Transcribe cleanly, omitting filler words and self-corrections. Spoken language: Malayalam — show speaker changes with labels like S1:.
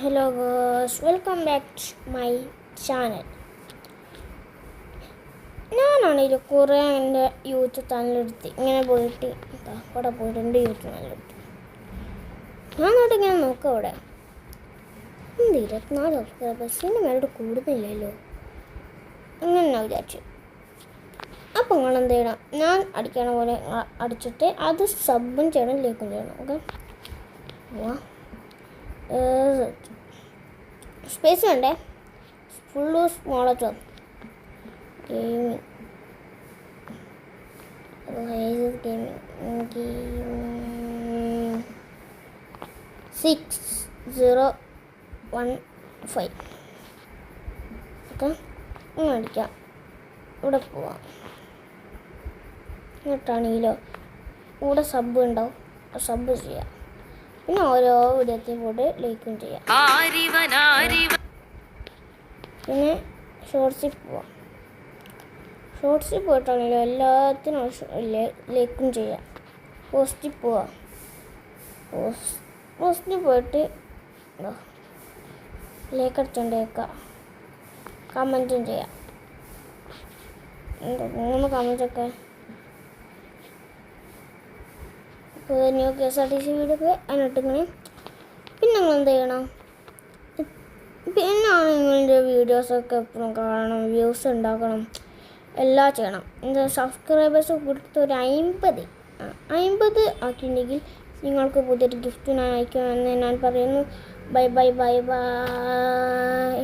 S1: Hello guys, welcome back to my channel. ഞാനാണെങ്കിൽ കുറേ എൻ്റെ യൂത്ത് ചാനലെടുത്ത് ഇങ്ങനെ പോയിട്ട് അവിടെ പോയിട്ട് എൻ്റെ യൂത്ത് ചാനലെടുത്ത് ഞാൻ അങ്ങോട്ട് ഇങ്ങനെ നോക്കാം അവിടെ 24 സബ്സ്ക്രൈബേഴ്സിന് മേലോട്ട് കൂടുന്നില്ലല്ലോ അങ്ങനെ ഞാൻ വിചാരിച്ചു. അപ്പം നിങ്ങൾ എന്ത് ചെയ്യണം, ഞാൻ അടിക്കണ പോലെ അടിച്ചിട്ട് അത് സബും ചെയ്യണം, ലേക്കും ചെയ്യണം. ഓക്കെ, സ്പേസ് വേണ്ടേ, ഫുള്ള് സ്മോളായിട്ട് ഗെയിമിങ് 6015. ഓക്കെ, ഇങ്ങനെ അടിക്കാം. ഇവിടെ പോവാം. എന്നിട്ടാണെങ്കിലോ ഇവിടെ സബ് ഉണ്ടാവും, സബ് ചെയ്യാം. പിന്നെ ഓരോ വീഡിയോത്തിൽ പോയിട്ട് ലൈക്കും ചെയ്യാം. പിന്നെ ഷോർട്സിൽ പോവാം. ഷോർട്സിൽ പോയിട്ടാണെങ്കിലും എല്ലാത്തിനും ലൈക്കും ചെയ്യാം. പോസ്റ്റിൽ പോവാം. പോസ്റ്റിൽ പോയിട്ട് ലൈക്ക് അടിച്ചോണ്ടേക്കാം. കമൻറ്റും ചെയ്യാം. 3 കമൻറ്റൊക്കെ ന്യൂ KSRTC വീഡിയോക്ക് അതിനിട്ടിങ്ങനെ. പിന്നെ നിങ്ങൾ എന്ത് ചെയ്യണം, പിന്നെ നിങ്ങളുടെ വീഡിയോസൊക്കെ എപ്പോഴും കാണണം, വ്യൂസ് ഉണ്ടാക്കണം, എല്ലാം ചെയ്യണം. എന്താ സബ്സ്ക്രൈബേഴ്സ് കൊടുത്ത് ഒരു 50 ആക്കിയിട്ടുണ്ടെങ്കിൽ നിങ്ങൾക്ക് പുതിയൊരു ഗിഫ്റ്റ് ഞാൻ അയക്കുമെന്ന് ഞാൻ പറയുന്നു. Bye bye bye bye.